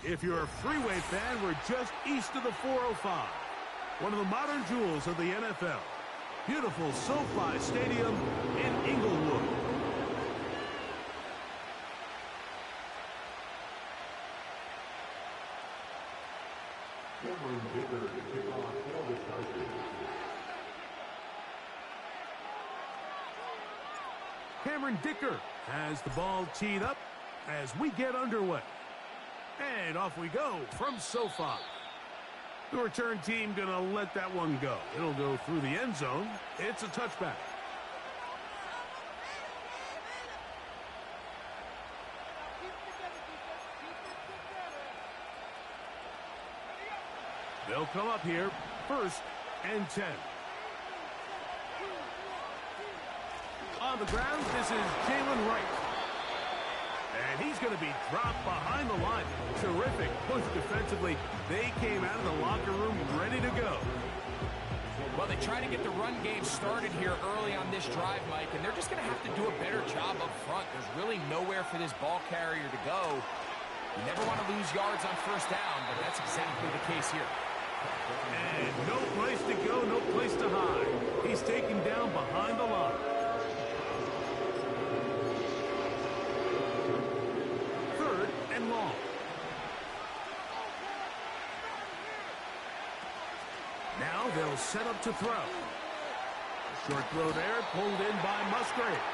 If you're a freeway fan, we're just east of the 405. One of the modern jewels of the NFL. Beautiful SoFi Stadium in Inglewood. Cameron Dicker has the ball teed up as we get underway. And off we go from SoFi. The return team going to let that one go. It'll go through the end zone. It's a touchback. They'll come up here, 1st and 10. On the ground, this is Jalen Wright. And he's going to be dropped behind the line. Terrific push defensively. They came out of the locker room ready to go. Well, they try to get the run game started here early on this drive, Mike, and they're just going to have to do a better job up front. There's really nowhere for this ball carrier to go. You never want to lose yards on 1st down, but that's exactly the case here. And no place to go, no place to hide. He's taken down behind the line. 3rd and long. Now they'll set up to throw. Short throw there, pulled in by Musgrave.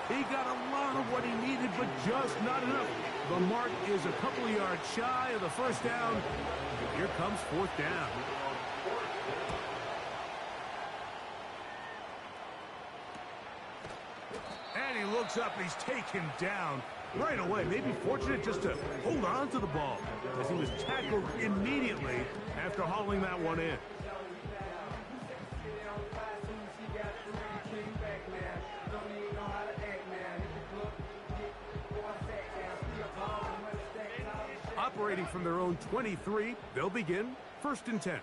He got a lot of what he needed, but just not enough. The mark is a couple of yards shy of the 1st down. Here comes 4th down. And he looks up, he's taken down right away. Maybe fortunate just to hold on to the ball as he was tackled immediately after hauling that one in. Operating from their own 23, they'll begin 1st and 10.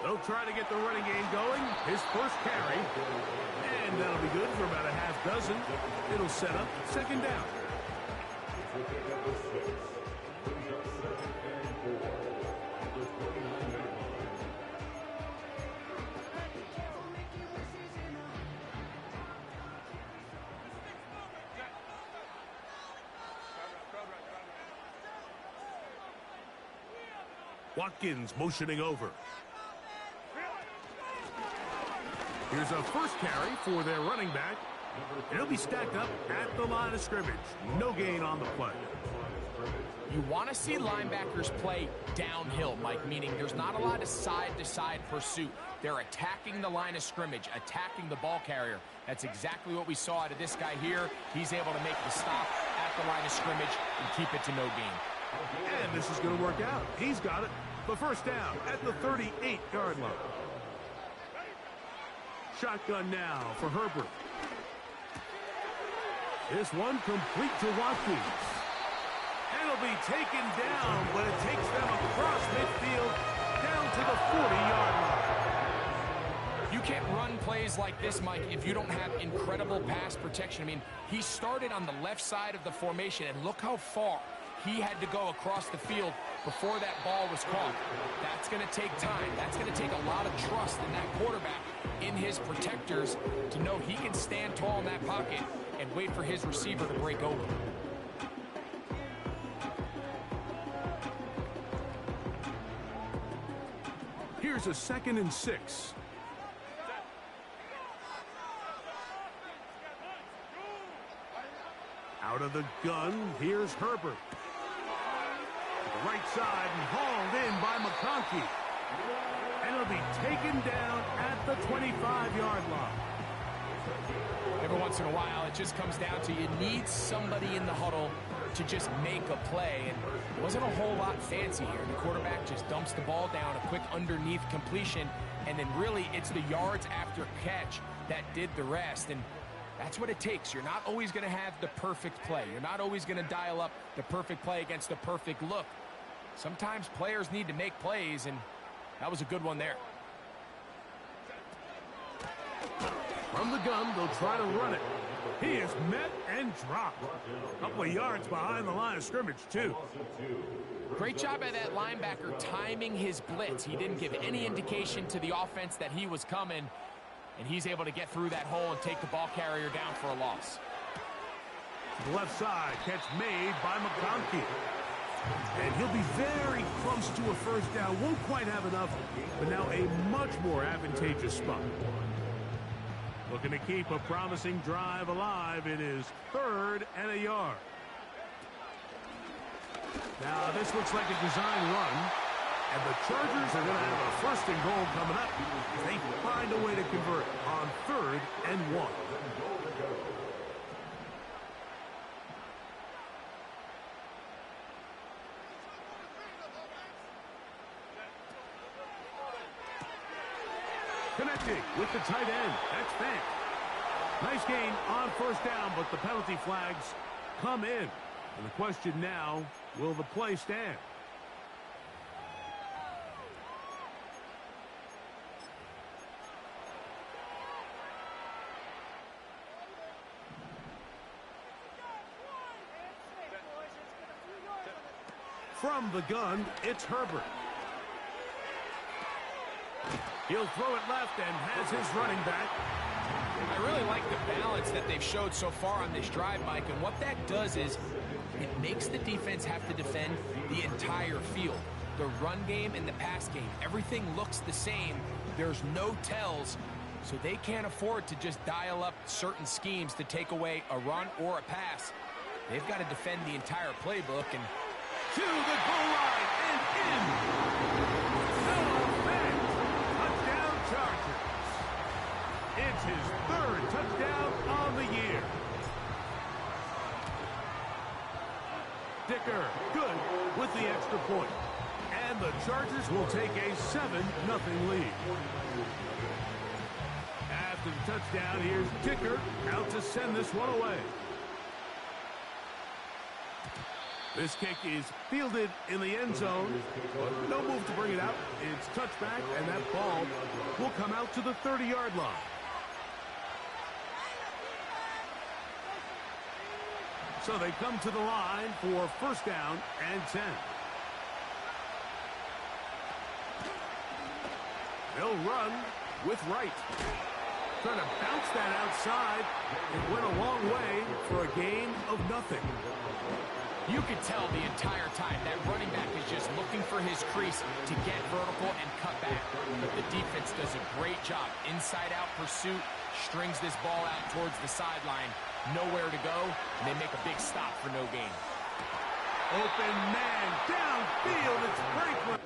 They'll try to get the running game going. His 1st carry. And that'll be good for about a half dozen. It'll set up 2nd down. Watkins motioning over. Here's a 1st carry for their running back. He'll be stacked up at the line of scrimmage. No gain on the play. You want to see linebackers play downhill, Mike, meaning there's not a lot of side-to-side pursuit. They're attacking the line of scrimmage, attacking the ball carrier. That's exactly what we saw out of this guy here. He's able to make the stop at the line of scrimmage and keep it to no gain. And this is going to work out. He's got it. The 1st down at the 38-yard line. Shotgun now for Herbert. This one complete to Watkins. And it'll be taken down, but it takes them across midfield down to the 40-yard line. You can't run plays like this, Mike, if you don't have incredible pass protection. I mean, he started on the left side of the formation, and look how far he had to go across the field before that ball was caught. That's going to take time. That's going to take a lot of trust in that quarterback, in his protectors, to know he can stand tall in that pocket and wait for his receiver to break open. Here's a 2nd and 6. Out of the gun, here's Herbert. Right side and hauled in by McConkey. And it'll be taken down at the 25-yard line. Every once in a while, it just comes down to you need somebody in the huddle to just make a play. And it wasn't a whole lot fancy here. The quarterback just dumps the ball down, a quick underneath completion, and then really it's the yards after catch that did the rest. And that's what it takes. You're not always going to have the perfect play. You're not always going to dial up the perfect play against the perfect look. Sometimes players need to make plays, and that was a good one there. From the gun, they'll try to run it. He is met and dropped. A couple of yards behind the line of scrimmage, too. Great job by that linebacker timing his blitz. He didn't give any indication to the offense that he was coming, and he's able to get through that hole and take the ball carrier down for a loss. To the left side, catch made by McConkey. And he'll be very close to a first down. Won't quite have enough, but now a much more advantageous spot. Looking to keep a promising drive alive. It is 3rd and a yard. Now, this looks like a design run, and the Chargers are going to have a 1st and goal coming up. They find a way to convert on 3rd and 1. Connecting with the tight end. That's Fant. Nice gain on 1st down, but the penalty flags come in. And the question now, will the play stand? From the gun, it's Herbert. He'll throw it left and has his running back. I really like the balance that they've showed so far on this drive, Mike, and what that does is it makes the defense have to defend the entire field. The run game and the pass game, everything looks the same. There's no tells, so they can't afford to just dial up certain schemes to take away a run or a pass. They've got to defend the entire playbook, and to the goal line and in. Touchdown Chargers. It's his 3rd touchdown on the year. Dicker, good with the extra point. And the Chargers will take a 7-0 lead. After the touchdown, here's Dicker out to send this one away. This kick is fielded in the end zone. No move to bring it out. It's touchback, and that ball will come out to the 30-yard line. So they come to the line for 1st down and 10. They'll run with Wright. Trying to bounce that outside. It went a long way for a gain of nothing. You could tell the entire time that running back is just looking for his crease to get vertical and cut back. But the defense does a great job. Inside-out pursuit, strings this ball out towards the sideline. Nowhere to go, and they make a big stop for no gain. Open man downfield. It's Franklin.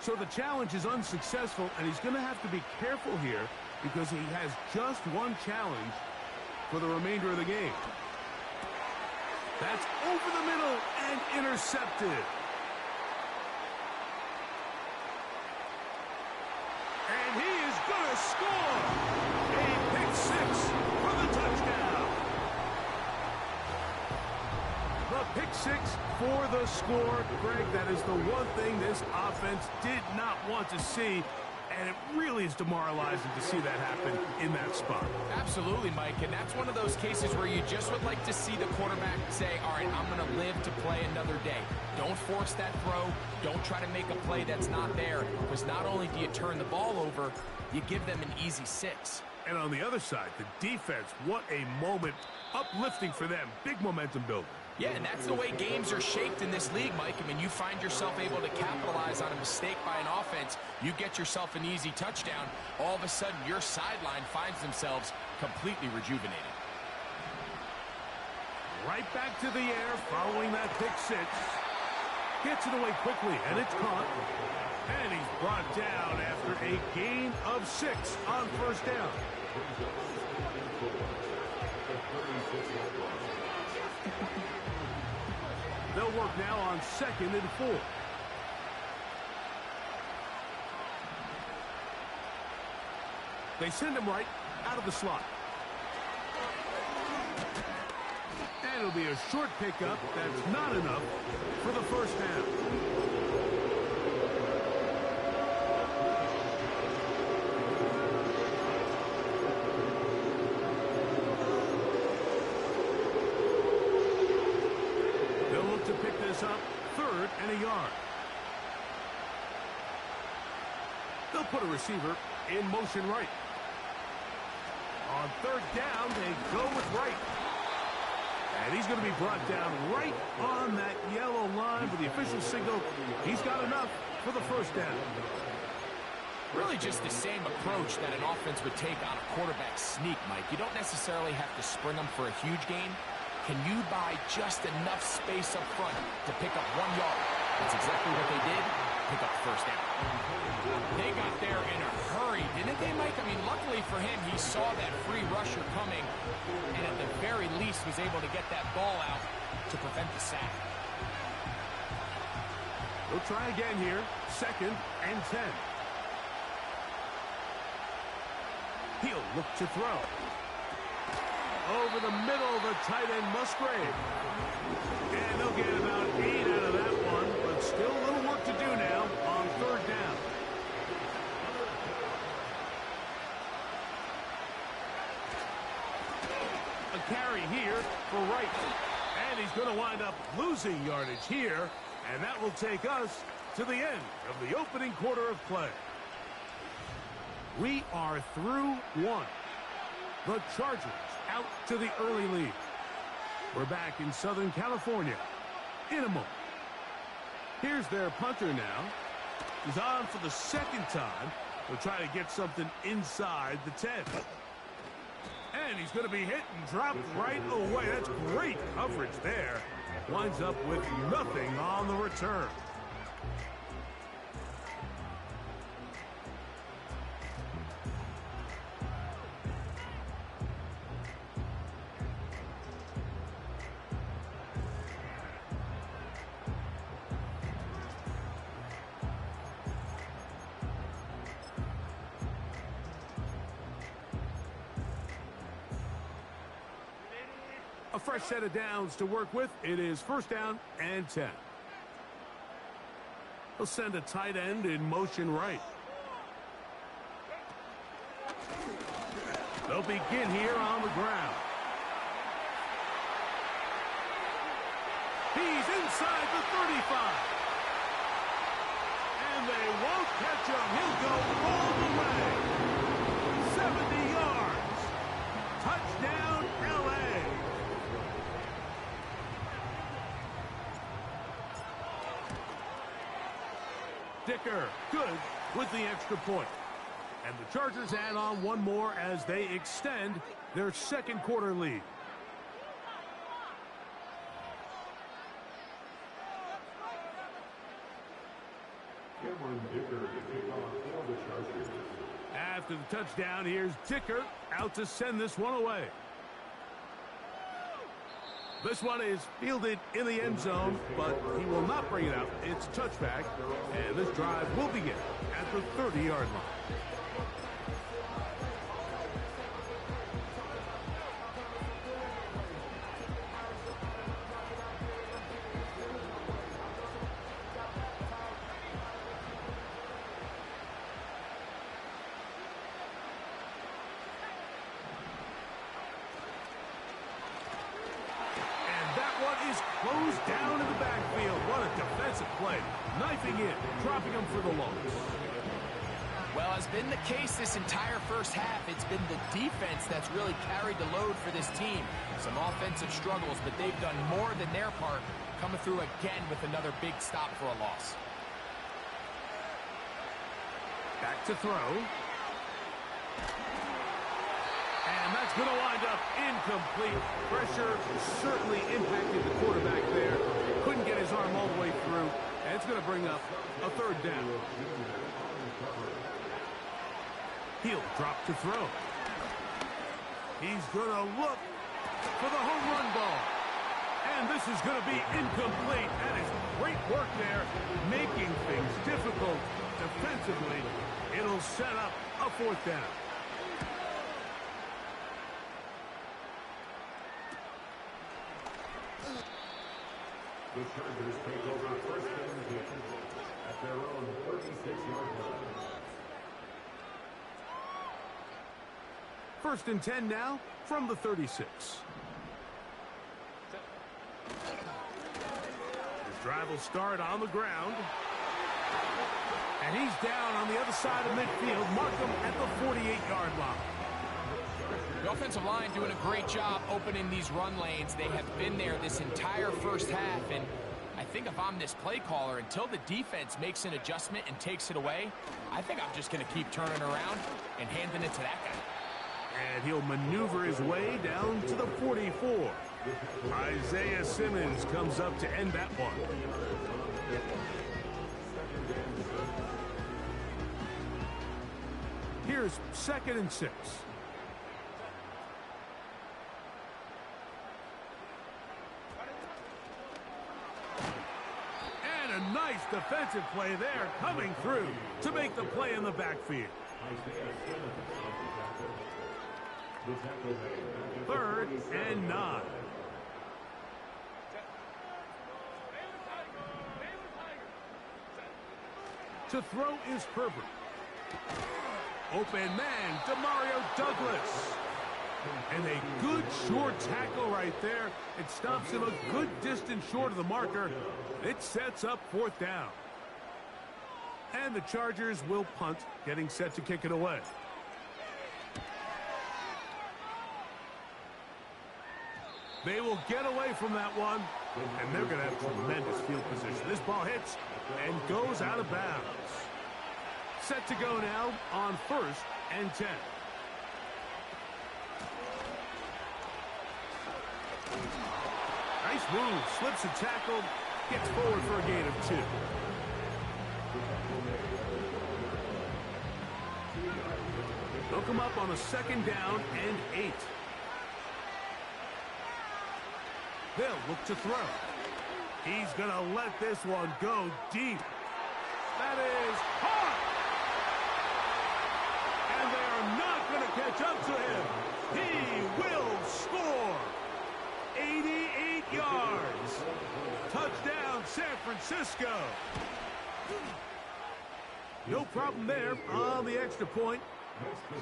So the challenge is unsuccessful, and he's going to have to be careful here because he has just one challenge for the remainder of the game. That's over the middle and intercepted. And he is going to score. A pick 6 for the touchdown. The pick 6 for the score. Greg, that is the one thing this offense did not want to see, and it really is demoralizing to see that happen in that spot. Absolutely, Mike, and that's one of those cases where you just would like to see the quarterback say, all right, I'm going to live to play another day. Don't force that throw. Don't try to make a play that's not there, because not only do you turn the ball over, you give them an easy 6. And on the other side, the defense, what a moment, uplifting for them. Big momentum building. Yeah, and that's the way games are shaped in this league, Mike. I mean, you find yourself able to capitalize on a mistake by an offense. You get yourself an easy touchdown. All of a sudden, your sideline finds themselves completely rejuvenated. Right back to the air following that pick 6. Gets it away quickly, and it's caught. And he's brought down after a gain of 6 on 1st down. They'll work now on 2nd and 4. They send him right out of the slot. And it'll be a short pickup. That's not enough for the first down. They'll look to pick this up, 3rd and a yard. They'll put a receiver in motion right. On 3rd down, they go with right. And he's going to be brought down right on that yellow line with the official signal. He's got enough for the first down. Really just the same approach that an offense would take on a quarterback sneak, Mike. You don't necessarily have to sprint them for a huge gain. Can you buy just enough space up front to pick up 1 yard? That's exactly what they did. Pick up the first down. They got there in a hurry, didn't they, Mike? I mean, luckily for him, he saw that free rusher coming and at the very least was able to get that ball out to prevent the sack. We'll try again here. 2nd and 10. He'll look to throw. Over the middle, the tight end Musgrave. And they'll get about 8 out of that one, but still a little work to do now on 3rd down. A carry here for Wright. And he's going to wind up losing yardage here, and that will take us to the end of the opening quarter of play. We are through 1. The Chargers out to the early lead. We're back in Southern California in a moment. Here's their punter now. He's on for the 2nd time. He'll try to get something inside the 10. And he's going to be hit and dropped right away. That's great coverage there. Winds up with nothing on the return. A fresh set of downs to work with. It is 1st down and 10. He'll send a tight end in motion right. They'll begin here on the ground. He's inside the 35. And they won't catch him. He'll go all the way. 70 yards. Touchdown, L.A. Dicker, good with the extra point. And the Chargers add on 1 more as they extend their 2nd quarter lead. After the touchdown, here's Dicker out to send this one away. This one is fielded in the end zone, but he will not bring it out. It's touchback, and this drive will begin at the 30-yard line. Is closed down in the backfield. What a defensive play. Knifing in, dropping him for the loss. Well, has been the case this entire first half. It's been the defense that's really carried the load for this team. Some offensive struggles, but they've done more than their part, coming through again with another big stop for a loss. Back to throw. And that's going to wind up incomplete. Pressure certainly impacted the quarterback there. Couldn't get his arm all the way through. And it's going to bring up a 3rd down. He'll drop to throw. He's going to look for the home run ball. And this is going to be incomplete. That is great work there, making things difficult defensively. It'll set up a 4th down. The Chargers take over first and 10 at their own 36-yard line. First and 10 now from the 36. His drive will start on the ground. And he's down on the other side of midfield. Mark him at the 48-yard line. The offensive line doing a great job opening these run lanes. They have been there this entire first half, and I think if I'm this play caller, until the defense makes an adjustment and takes it away, I think I'm just going to keep turning around and handing it to that guy. And he'll maneuver his way down to the 44. Isaiah Simmons comes up to end that one. Here's 2nd and 6. And a nice defensive play there coming through to make the play in the backfield. 3rd and 9. To throw is Herbert. Open man, Demario Douglas. And a good short tackle right there. It stops him a good distance short of the marker. It sets up 4th down. And the Chargers will punt, getting set to kick it away. They will get away from that one, and they're going to have tremendous field position. This ball hits and goes out of bounds. Set to go now on 1st and 10. Nice move, slips a tackle, gets forward for a gain of 2. They'll come up on a 2nd down and 8. They'll look to throw. He's going to let this one go deep. That is hard. And they are not going to catch up to him. He will score. 88 yards. Touchdown, San Francisco. No problem there on the extra point.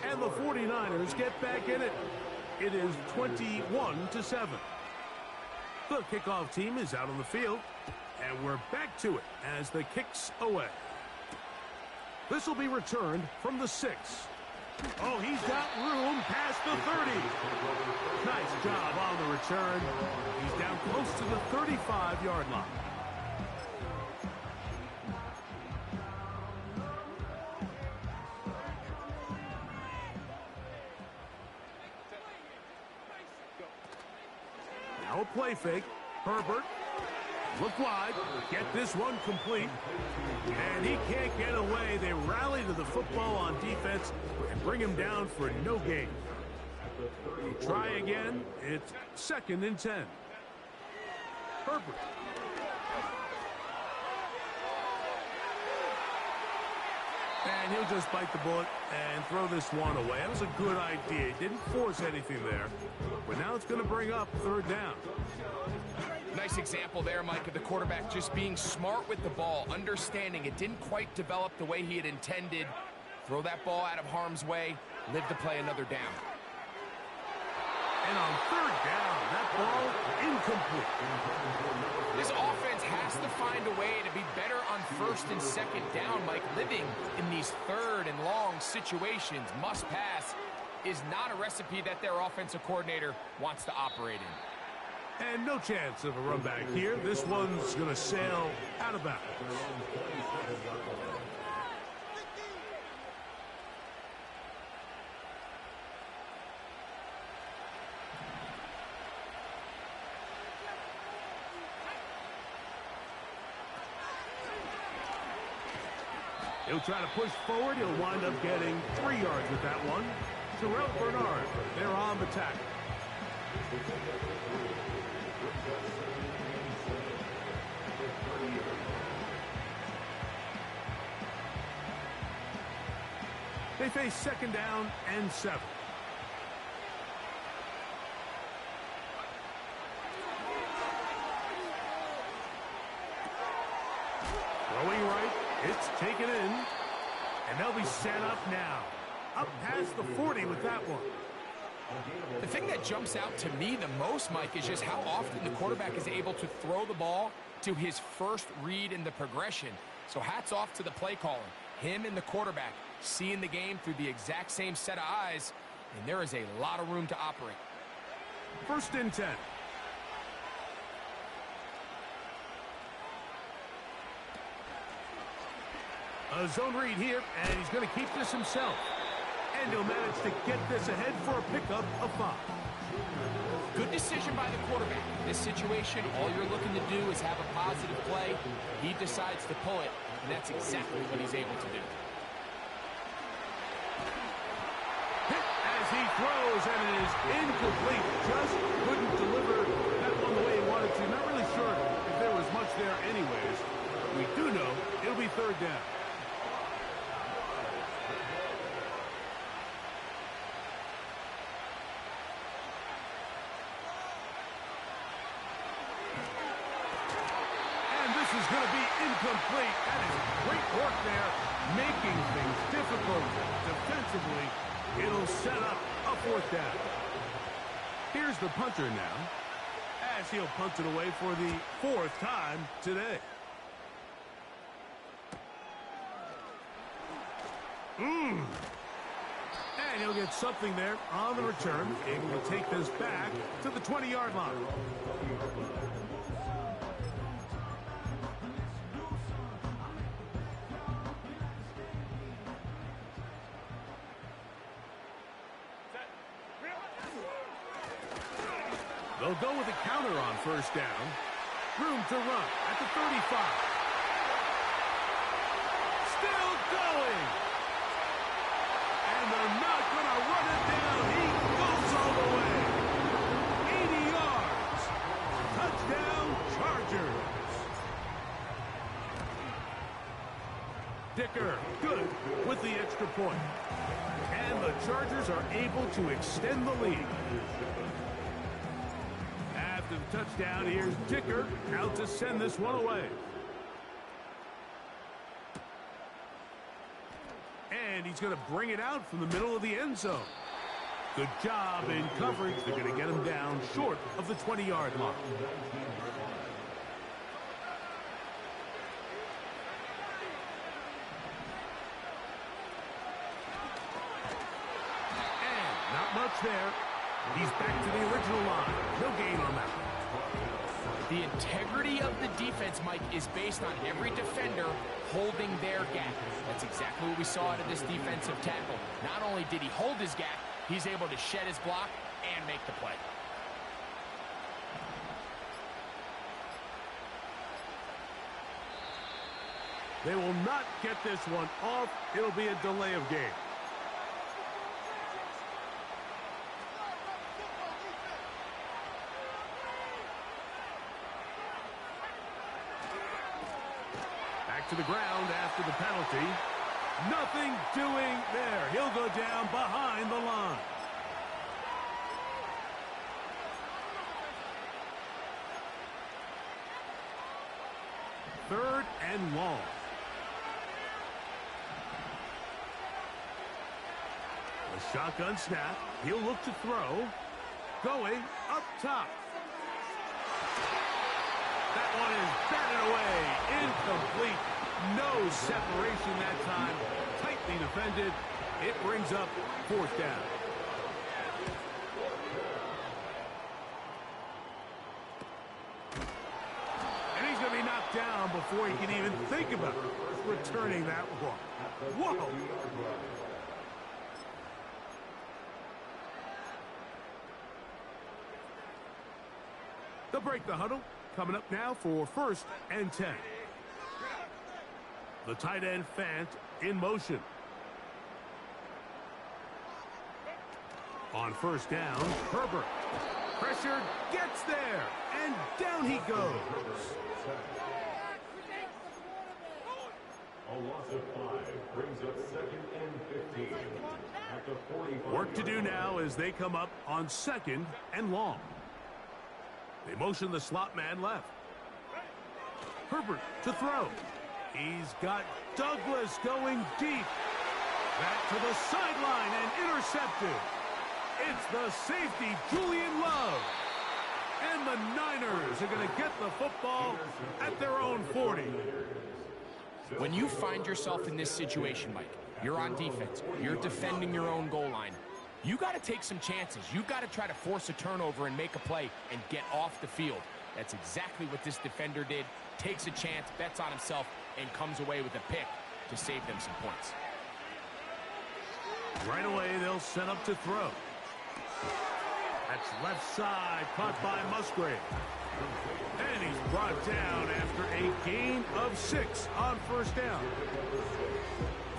And the 49ers get back in it. It is 21-7. The kickoff team is out on the field, and we're back to it as the kick's away. This will be returned from the 6. Oh, he's got room past the 30. Nice job on the return. He's down close to the 35-yard line. Now a play fake. Herbert. Look wide. Get this one complete. And he can't get away. They rally to the football on defense and bring him down for no gain. Try again. It's 2nd and 10. Herbert. And he'll just bite the bullet and throw this one away. That was a good idea. He didn't force anything there. But now it's going to bring up 3rd down. Nice example there, Mike, of the quarterback just being smart with the ball, understanding it didn't quite develop the way he had intended. Throw that ball out of harm's way, live to play another down. And on 3rd down, that ball incomplete. This offense has to find a way to be better on 1st and 2nd down, Mike. Living in these 3rd and long situations, must pass, is not a recipe that their offensive coordinator wants to operate in. And no chance of a run back here. This one's going to sail out of bounds. He'll try to push forward. He'll wind up getting 3 yards with that one. Terrell Bernard, they're on the tackle. They face 2nd down and 7. It's taken in, and they'll be set up now. Up past the 40 with that one. The thing that jumps out to me the most, Mike, is just how often the quarterback is able to throw the ball to his first read in the progression. So hats off to the play caller. Him and the quarterback seeing the game through the exact same set of eyes, and there is a lot of room to operate. 1st and 10. A zone read here, and he's going to keep this himself. And he'll manage to get this ahead for a pickup of 5. Good decision by the quarterback. In this situation, all you're looking to do is have a positive play. He decides to pull it, and that's exactly what he's able to do. Hit as he throws, and it is incomplete. Just couldn't deliver that one the way he wanted to. Not really sure if there was much there anyways. We do know it'll be 3rd down. Is going to be incomplete. That is great work there, making things difficult defensively. It'll set up a 4th down. Here's the punter now, as he'll punt it away for the 4th time today. And he'll get something there on the return, able to take this back to the 20-yard line. They'll go with a counter on 1st down. Room to run at the 35. Still going. And they're not going to run it down. He goes all the way. 80 yards. Touchdown, Chargers. Dicker, good with the extra point. And the Chargers are able to extend the lead. After the touchdown, here's Dicker out to send this one away. And he's going to bring it out from the middle of the end zone. Good job in coverage. They're going to get him down short of the 20-yard line. And not much there. He's back to the original line. No gain on that. The integrity of the defense, Mike, is based on every defender holding their gap. That's exactly what we saw out of this defensive tackle. Not only did he hold his gap, he's able to shed his block and make the play. They will not get this one off. It'll be a delay of game. To the ground after the penalty. Nothing doing there. He'll go down behind the line. Third and long. A shotgun snap. He'll look to throw. Going up top. That one is batted away. Incomplete. No separation that time. Tightly defended. It brings up 4th down. And he's going to be knocked down before he can even think about returning that one. Whoa! They'll break the huddle. Coming up now for 1st and 10. The tight end Fant in motion. On 1st down, Herbert. Pressure gets there, and down he goes. A loss of 5 brings up 2nd and 15. At the 45. Work to do now as they come up on 2nd and long. They motion the slot man left. Herbert to throw. He's got Douglas going deep. Back to the sideline and intercepted. It's the safety, Julian Love. And the Niners are going to get the football at their own 40. When you find yourself in this situation, Mike, you're on defense, you're defending your own goal line, you got to take some chances. You got to try to force a turnover and make a play and get off the field. That's exactly what this defender did. Takes a chance, bets on himself, and comes away with a pick to save them some points. Right away, they'll set up to throw. That's left side, caught by Musgrave. And he's brought down after a gain of 6 on first down.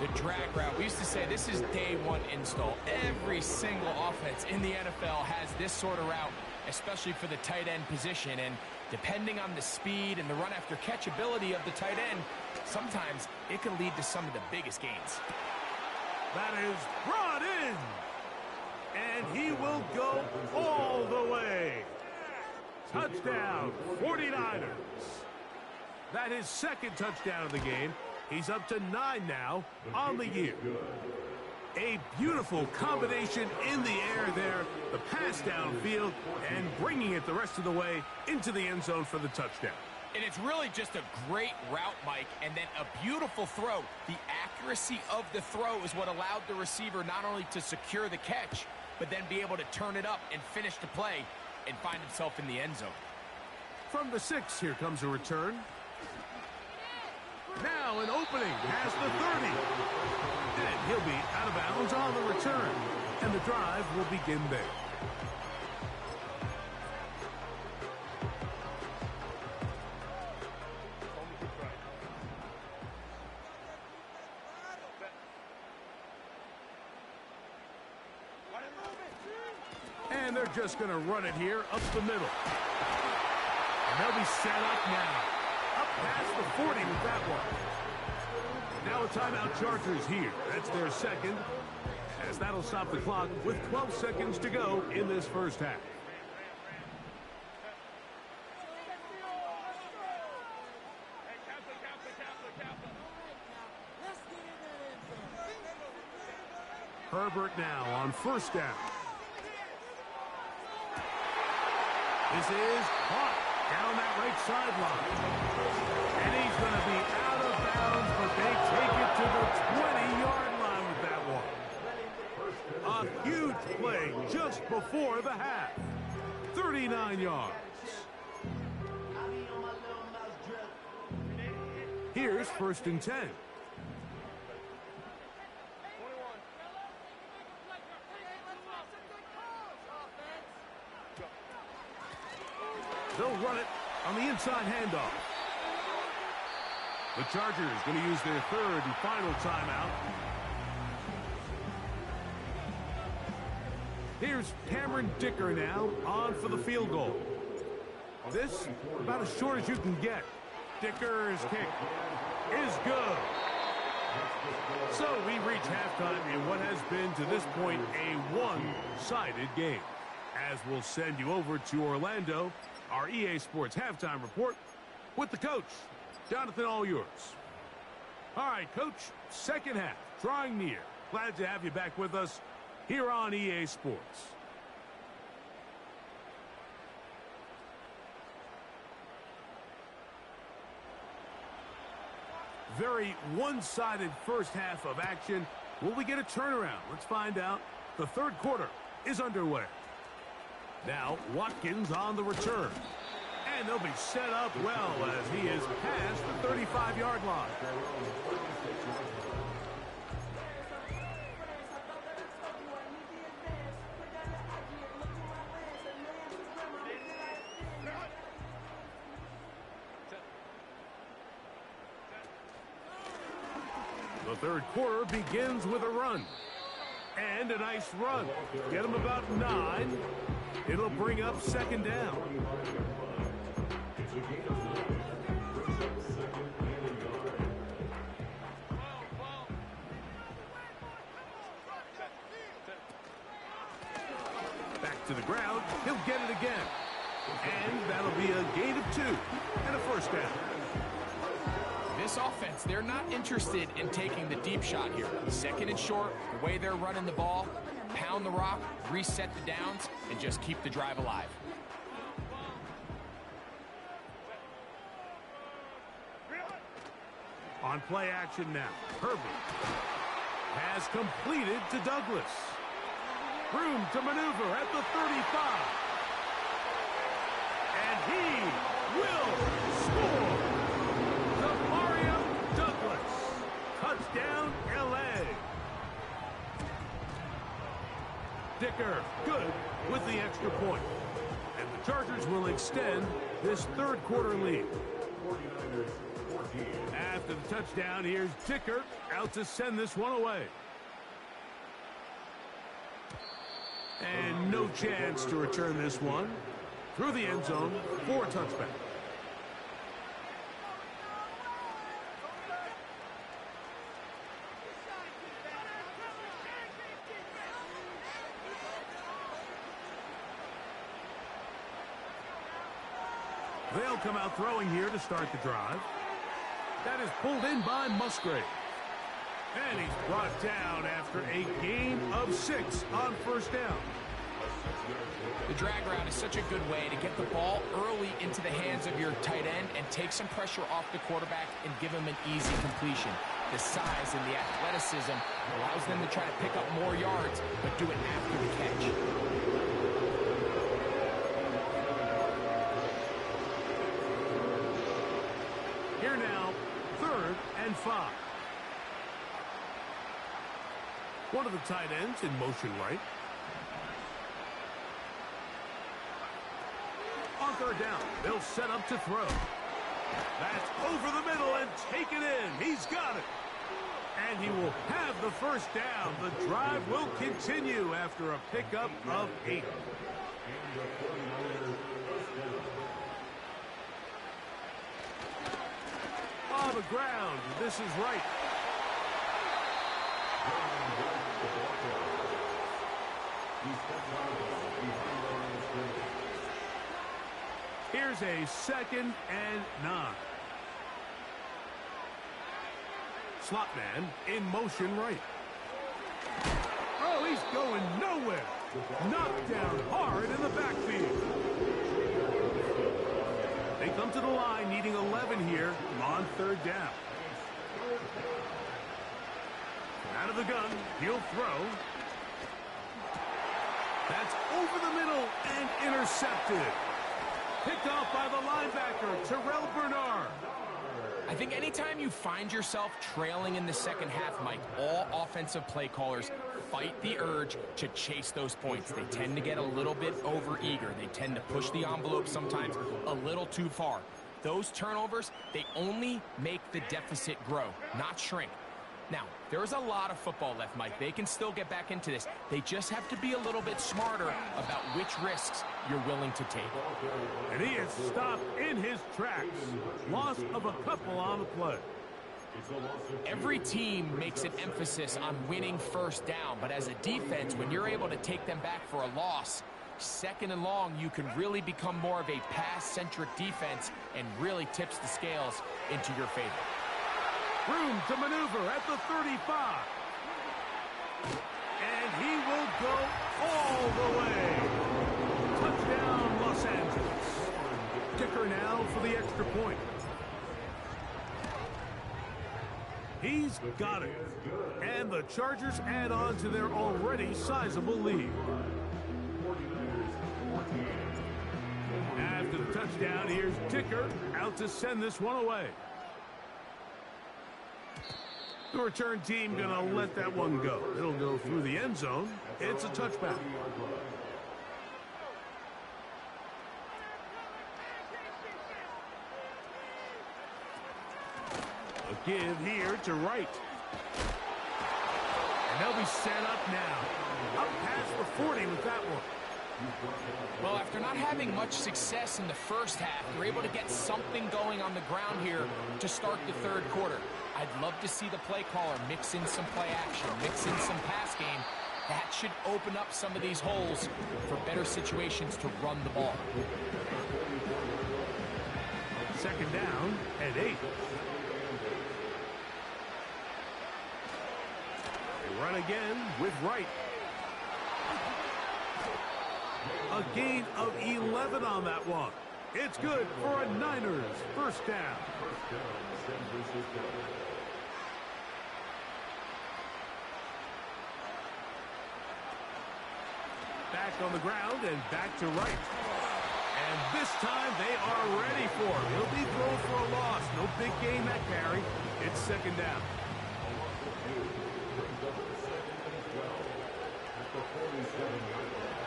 The drag route, we used to say this is day one install. Every single offense in the NFL has this sort of route, especially for the tight end position. And depending on the speed and the run after catch ability of the tight end, sometimes it can lead to some of the biggest gains. That is brought in. And he will go all the way. Touchdown, 49ers. That is second touchdown of the game. He's up to 9 now on the year. A beautiful combination in the air there. The pass downfield and bringing it the rest of the way into the end zone for the touchdown. And it's really just a great route, Mike, and then a beautiful throw. The accuracy of the throw is what allowed the receiver not only to secure the catch, but then be able to turn it up and finish the play and find himself in the end zone. From the 6, here comes a return. Now an opening past the 30. And he'll be out of bounds on the return. And the drive will begin there. And they're just going to run it here up the middle. And they'll be set up now. Up past the 40 with that one. Now a timeout, Chargers here. That's their second, as that'll stop the clock with 12 seconds to go in this first half. Herbert now on first down. This is caught down that right sideline. And he's going to be out of bounds, but they take it to the 20-yard line with that one. A huge play just before the half. 39 yards. Here's first and 10. They'll run it on the inside handoff. The Chargers going to use their third and final timeout. Here's Cameron Dicker now on for the field goal. This about as short as you can get. Dicker's kick is good. So we reach halftime in what has been to this point a one-sided game. As we'll send you over to Orlando, our EA Sports halftime report with the coach, Jonathan, all yours. All right, Coach, second half, drawing near. Glad to have you back with us here on EA Sports. Very one-sided first half of action. Will we get a turnaround? Let's find out. The third quarter is underway. Now, Watkins on the return. And they'll be set up well as he is past the 35-yard line. The third quarter begins with a run. And a nice run. Get him about 9. It'll bring up second down. Back to the ground. He'll get it again. And that'll be a gain of 2 and a first down. This offense, they're not interested in taking the deep shot here. Second and short, the way they're running the ball, pound the rock, reset the downs, and just keep the drive alive. On play action now, Herbert has completed to Douglas. Room to maneuver at the 35. And he will score. Mario Douglas. Touchdown, L.A. Dicker, good with the extra point. And the Chargers will extend this third quarter lead. After the touchdown, here's Dicker out to send this one away. And no chance to return this one through the end zone for a touchback. They'll come out throwing here to start the drive. That is pulled in by Musgrave. And he's brought down after a gain of 6 on first down. The drag route is such a good way to get the ball early into the hands of your tight end and take some pressure off the quarterback and give him an easy completion. The size and the athleticism allows them to try to pick up more yards, but do it after the catch. Here now, 3rd and 5. One of the tight ends in motion right. On 3rd down, they'll set up to throw. That's over the middle and take it in. He's got it. And he will have the first down. The drive will continue after a pickup of 8. On the ground, this is right. Here's a 2nd and 9. Slot man in motion right. Oh, he's going nowhere. Knocked down hard in the backfield. They come to the line needing 11 here on 3rd down. Out of the gun, he'll throw. That's over the middle and intercepted. Picked off by the linebacker, Terrell Bernard. I think anytime you find yourself trailing in the second half, Mike, all offensive play callers fight the urge to chase those points. They tend to get a little bit overeager. They tend to push the envelope sometimes a little too far. Those turnovers, they only make the deficit grow, not shrink. Now, there's a lot of football left, Mike. They can still get back into this. They just have to be a little bit smarter about which risks you're willing to take. And he is stopped in his tracks. Loss of a couple on the play. Every team makes an emphasis on winning first down, but as a defense, when you're able to take them back for a loss, 2nd and long, you can really become more of a pass-centric defense and really tips the scales into your favor. Room to maneuver at the 35. And he will go all the way. Touchdown, Los Angeles. Dicker now for the extra point. He's got it. And the Chargers add on to their already sizable lead. After the touchdown, here's Dicker out to send this one away. The return team going to let that one go. It'll go through the end zone. It's a touchback. A give here to Wright. And they'll be set up now. Up past the 40 with that one. Well, after not having much success in the first half, they're able to get something going on the ground here to start the third quarter. I'd love to see the play caller mix in some play action, mix in some pass game. That should open up some of these holes for better situations to run the ball. 2nd down and 8. Run again with right. A gain of 11 on that one. It's good for a Niners first down. Back on the ground and back to right. And this time they are ready for it. He'll be thrown for a loss. No big gain that carry. It's second down.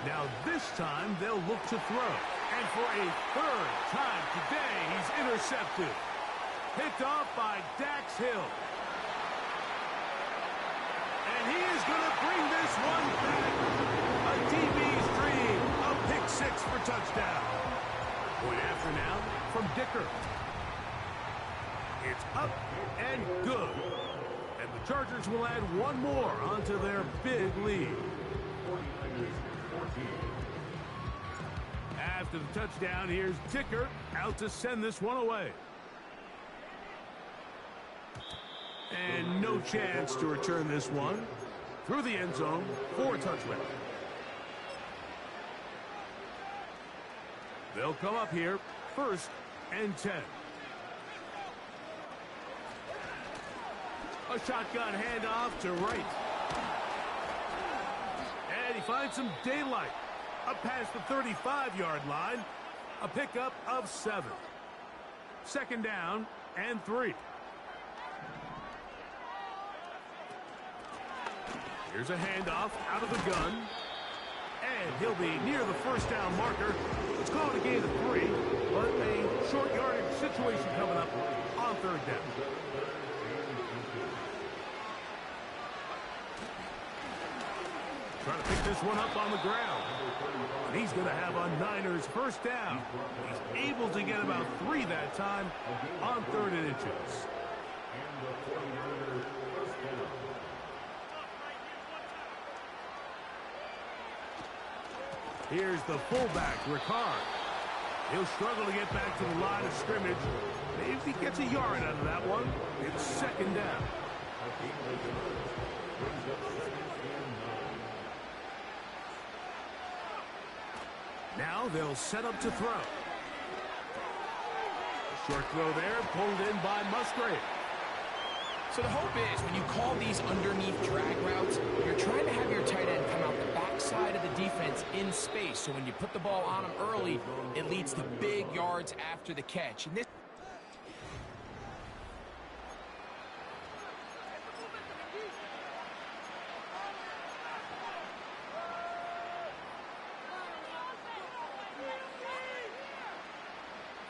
Now this time they'll look to throw. And for a third time today, he's intercepted. Picked off by Dax Hill. And he is going to bring this one back. A DB's dream. A pick six for touchdown. Point after now from Dicker. It's up and good. And the Chargers will add one more onto their big lead. After the touchdown, here's Dicker out to send this one away. And no chance to return this one. Through the end zone for a touchdown. They'll come up here, 1st and 10. A shotgun handoff to right. And he finds some daylight. Up past the 35-yard line. A pickup of 7. Second down and 3. Here's a handoff out of the gun. And he'll be near the first down marker. Let's call it a gain of 3. But a short yardage situation coming up on 3rd down. Trying to pick this one up on the ground. And he's going to have a Niners first down. He's able to get about 3 that time on 3rd and inches. Here's the fullback, Ricard. He'll struggle to get back to the line of scrimmage. Maybe he gets a yard out of that one. It's second down. Now they'll set up to throw. Short throw there, pulled in by Musgrave. So the hope is when you call these underneath drag routes, you're trying to have your tight end come out the backside of the defense in space. So when you put the ball on him early, it leads to big yards after the catch. And this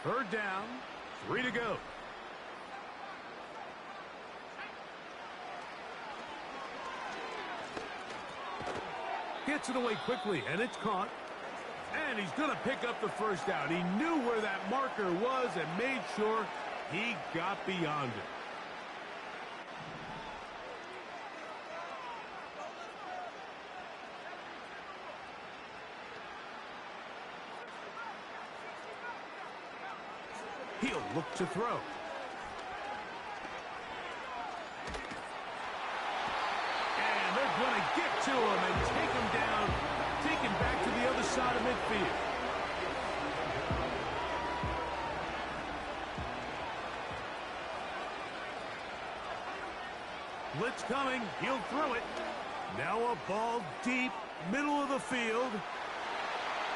third down, 3 to go. Gets it away quickly, and it's caught. And he's going to pick up the first down. He knew where that marker was and made sure he got beyond it. He'll look to throw. And they're going to get to him and take him down, take him back to the other side of midfield. Blitz coming. He'll throw it. Now a ball deep, middle of the field.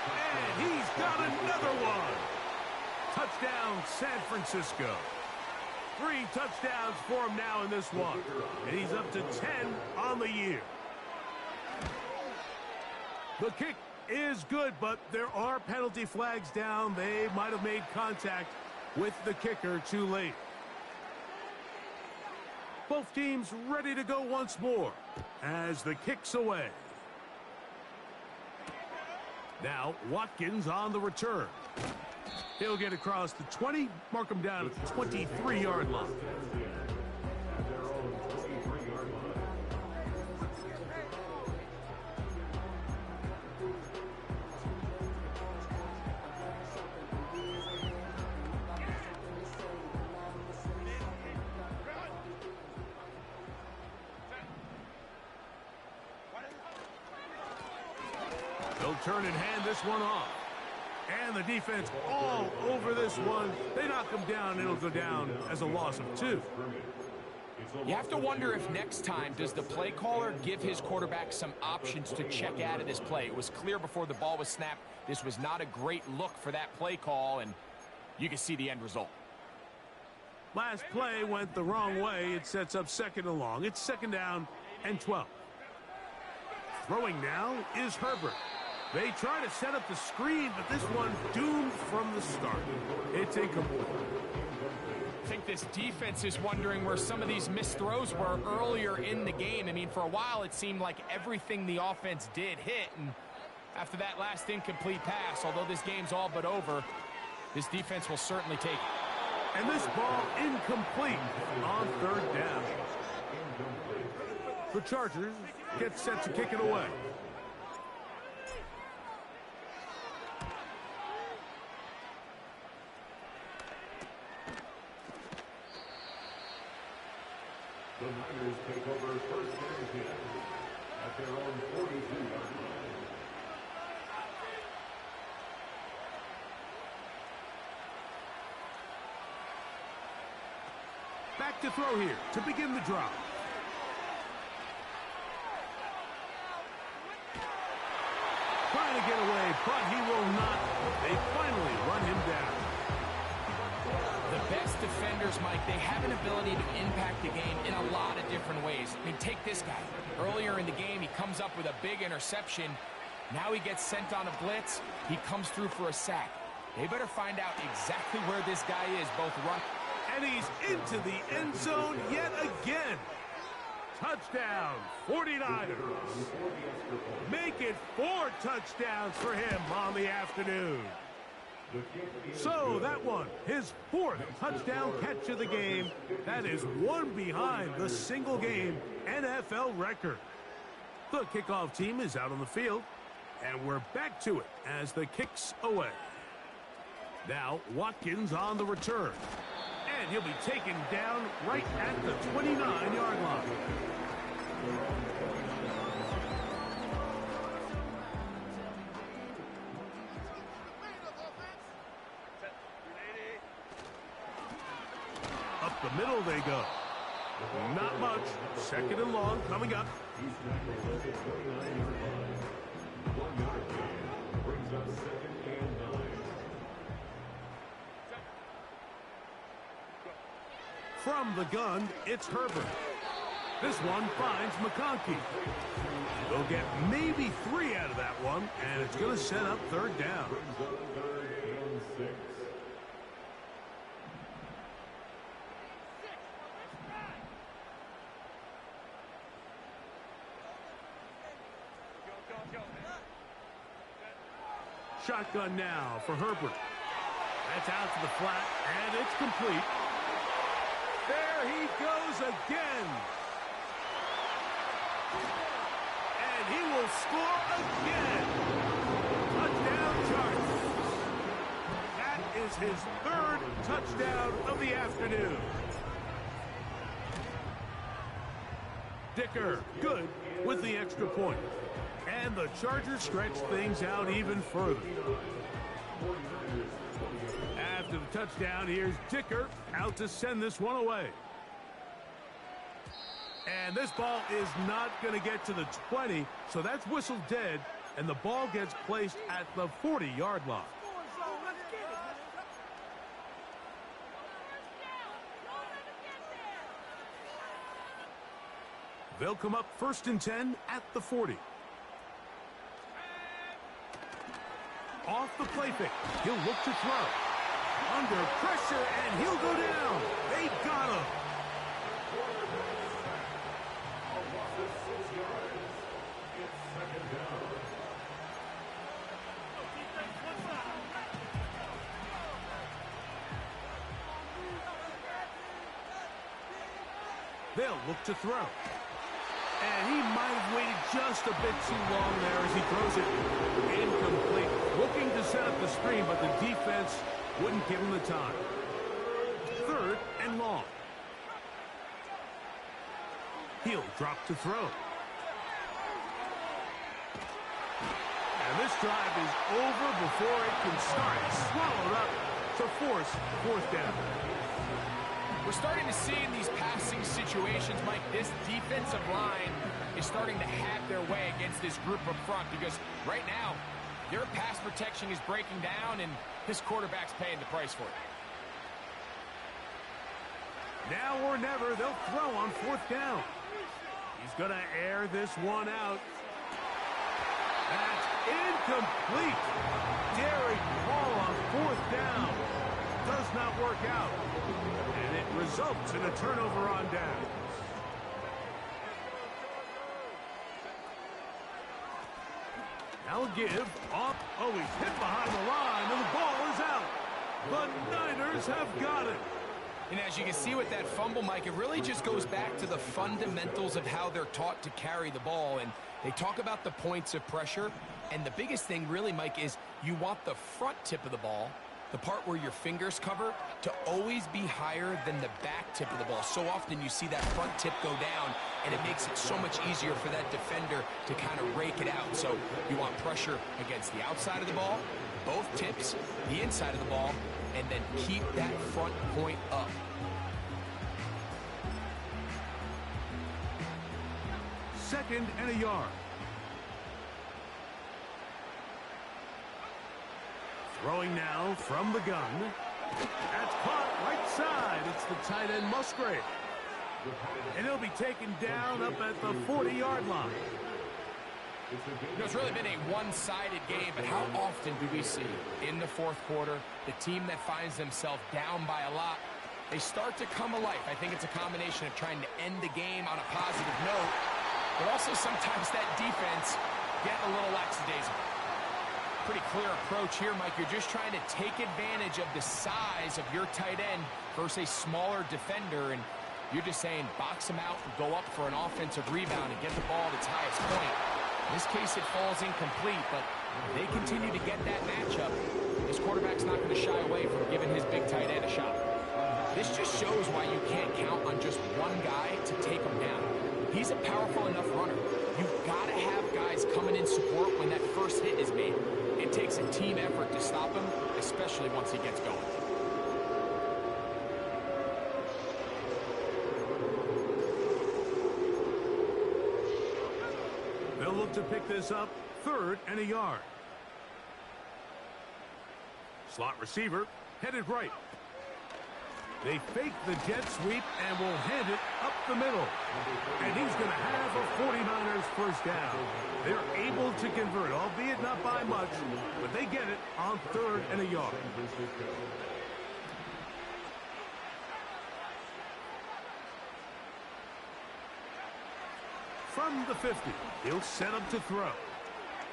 And he's got another one. Touchdown, San Francisco. 3 touchdowns for him now in this one. And he's up to 10 on the year. The kick is good, but there are penalty flags down. They might have made contact with the kicker too late. Both teams ready to go once more as the kick's away. Now Watkins on the return. He'll get across the 20, mark him down at the 23-yard line. They'll turn and hand this one off. And the defense all over this one. They knock him down. It'll go down as a loss of 2. You have to wonder if next time, does the play caller give his quarterback some options to check out of this play? It was clear before the ball was snapped. This was not a great look for that play call, and you can see the end result. Last play went the wrong way. It sets up 2nd and long. It's 2nd down and 12. Throwing now is Herbert. They try to set up the screen, but this one doomed from the start. It's incomplete. I think this defense is wondering where some of these missed throws were earlier in the game. I mean, for a while, it seemed like everything the offense did hit, and after that last incomplete pass, although this game's all but over, this defense will certainly take it. And this ball incomplete on 3rd down. The Chargers get set to kick it away. The Niners take over 1st and 10 at their own 42-yard line. Back to throw here to begin the drive. Trying to get away, but he will not. They finally run him down. The best defenders, Mike, they have an ability to impact the game in a lot of different ways. I mean, take this guy. Earlier in the game, he comes up with a big interception. Now he gets sent on a blitz. He comes through for a sack. They better find out exactly where this guy is, both run. And he's into the end zone yet again. Touchdown, 49ers. Make it 4 touchdowns for him on the afternoon. So that one, his 4th touchdown catch of the game. That is one behind the single-game NFL record. The kickoff team is out on the field, and we're back to it as the kick's away. Now Watkins on the return. And he'll be taken down right at the 29-yard line. Up the middle they go. Not much. 2nd and long coming up. He's back at the 29-yard line. 1-yard gain brings up 2nd and 9. From the gun, it's Herbert. This one finds McConkey. They'll get maybe 3 out of that one, and it's going to set up 3rd down. 3rd and 6. Shotgun now for Herbert. That's out to the flat, and it's complete. There he goes again. And he will score again. Touchdown Chargers. That is his 3rd touchdown of the afternoon. Dicker, good with the extra point. And the Chargers stretch things out even further. After the touchdown, here's Dicker out to send this one away. And this ball is not going to get to the 20, so that's whistled dead, and the ball gets placed at the 40-yard line. They'll come up 1st and 10 at the 40. Off the play fake. He'll look to throw. Under pressure, and he'll go down. They got him. They'll look to throw. And he might have waited just a bit too long there as he throws it incomplete. Looking to set up the screen, but the defense wouldn't give him the time. 3rd and long. He'll drop to throw. And this drive is over before it can start. Swallowed up to force fourth down. We're starting to see in these passing situations, Mike, this defensive line is starting to have their way against this group up front because right now, their pass protection is breaking down and this quarterback's paying the price for it. Now or never, they'll throw on fourth down. He's going to air this one out. That's incomplete. Derek Hall on fourth down. Does not work out. And it results in a turnover on downs. Now a give off. Oh, he's hit behind the line, and the ball is out. The Niners have got it. And as you can see with that fumble, Mike, it really just goes back to the fundamentals of how they're taught to carry the ball. And they talk about the points of pressure. And the biggest thing really, Mike, is you want the front tip of the ball, the part where your fingers cover, to always be higher than the back tip of the ball. So often you see that front tip go down, and it makes it so much easier for that defender to kind of rake it out. So you want pressure against the outside of the ball, both tips, the inside of the ball, and then keep that front point up. Second and a yard. Throwing now from the gun. That's caught right side. It's the tight end Musgrave. And he'll be taken down up at the 40-yard line. You know, it's really been a one-sided game, but how often do we see in the fourth quarter the team that finds themselves down by a lot, they start to come alive. I think it's a combination of trying to end the game on a positive note, but also sometimes that defense getting a little lackadaisical. Pretty clear approach here, Mike. You're just trying to take advantage of the size of your tight end versus a smaller defender, and you're just saying box him out and go up for an offensive rebound and get the ball at its highest point. In this case, it falls incomplete, but they continue to get that matchup. This quarterback's not going to shy away from giving his big tight end a shot. This just shows why you can't count on just one guy to take him down. He's a powerful enough runner. You've got to have guys coming in support when that first hit is made. It takes a team effort to stop him, especially once he gets going. They'll look to pick this up, third and a yard. Slot receiver, headed right. They fake the jet sweep and will hand it up the middle. And he's going to have a 49ers first down. They're able to convert, albeit not by much, but they get it on third and a yard. From the 50, he'll set up to throw.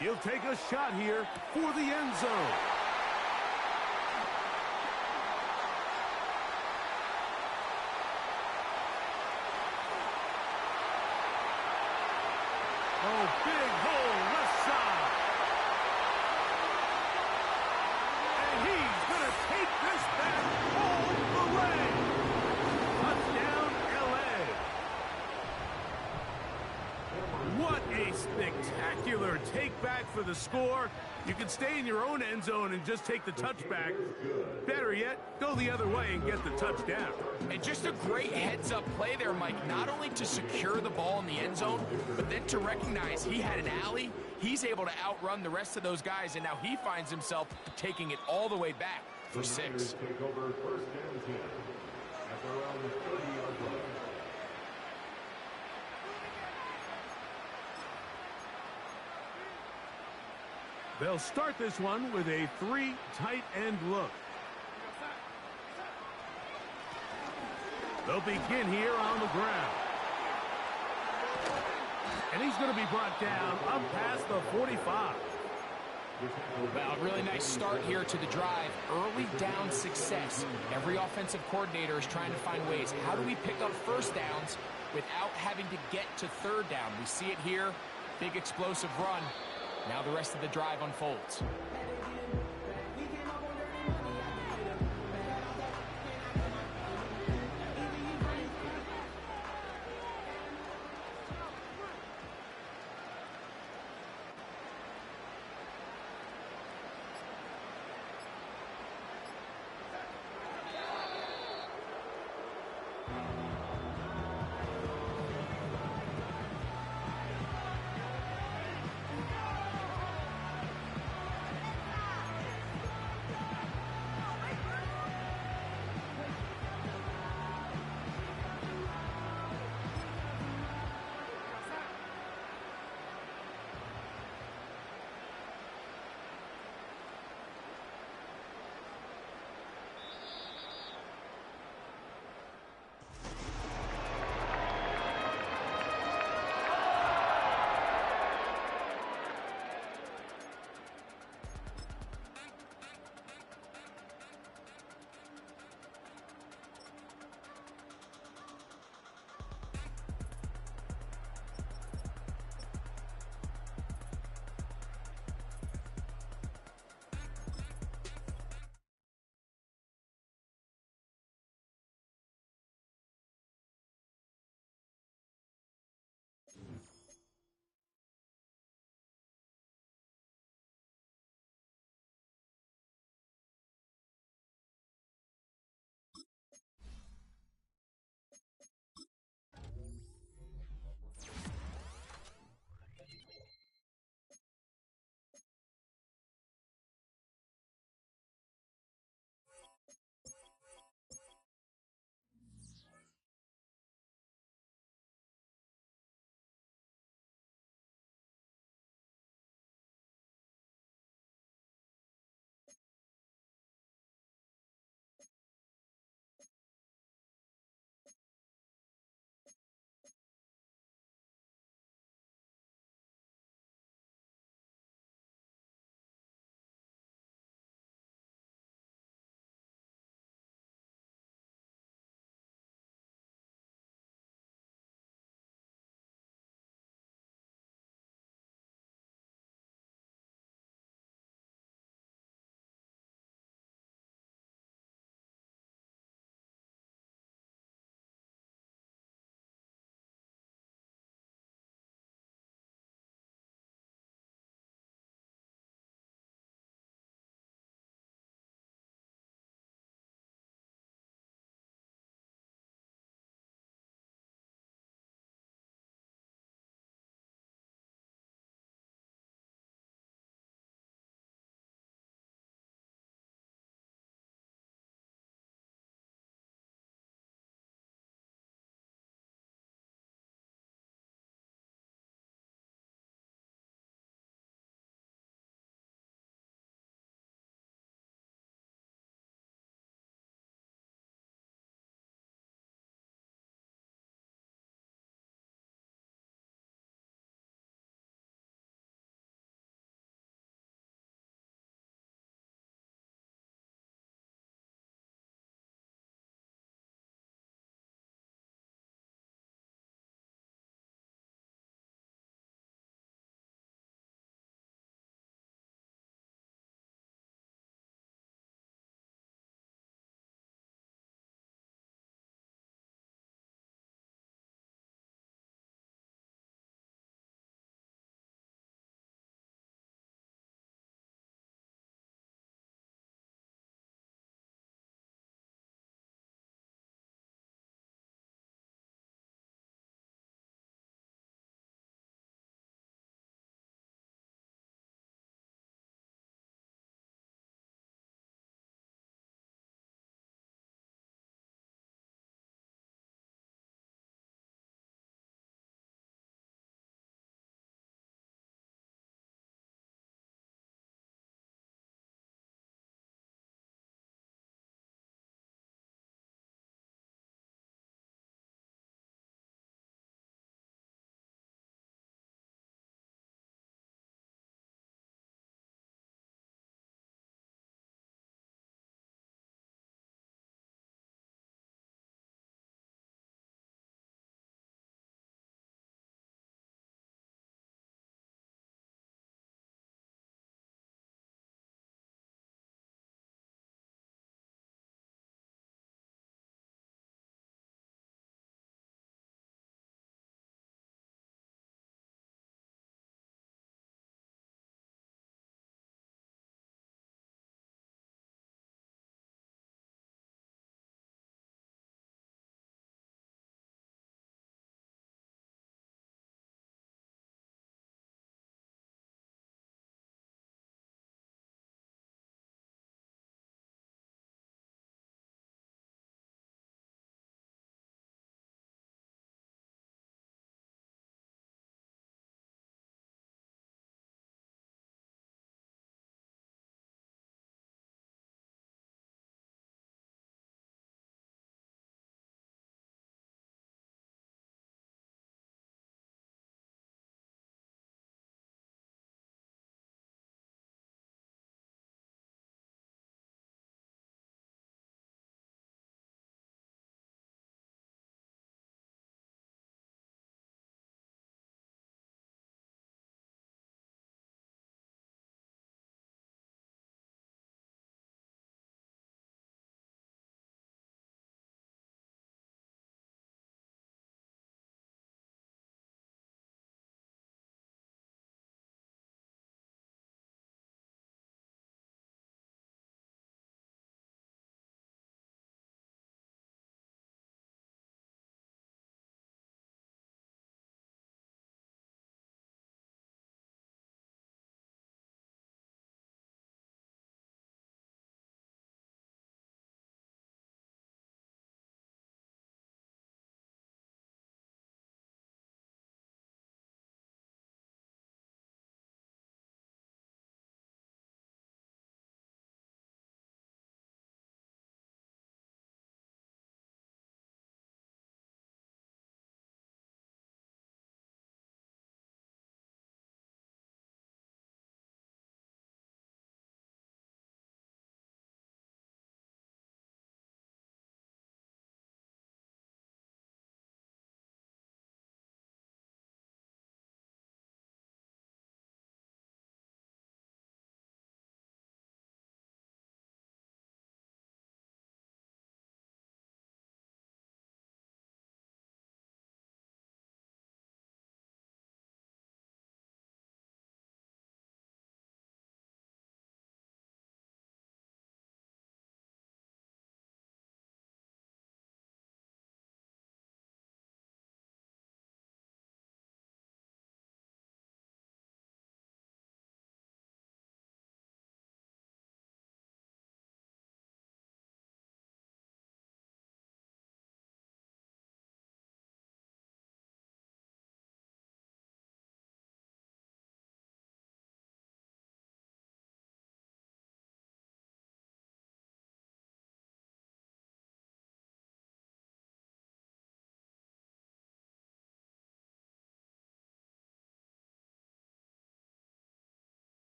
He'll take a shot here for the end zone. Oh, big hole left side. And he's going to take this back all the way. Touchdown, L.A. What a spectacular take back for the score. You can stay in your own end zone and just take the touchback. Better yet, go the other way and get the touchdown. And just a great heads-up play there, Mike. Not only to secure the ball in the end zone, but then to recognize he had an alley. He's able to outrun the rest of those guys, and now he finds himself taking it all the way back for 6. Take over first and 10 at around the 30-yard line. They'll start this one with a 3 tight end look. They'll begin here on the ground. And he's going to be brought down up past the 45. Well, a really nice start here to the drive. Early down success. Every offensive coordinator is trying to find ways. How do we pick up first downs without having to get to third down? We see it here. Big explosive run. Now the rest of the drive unfolds.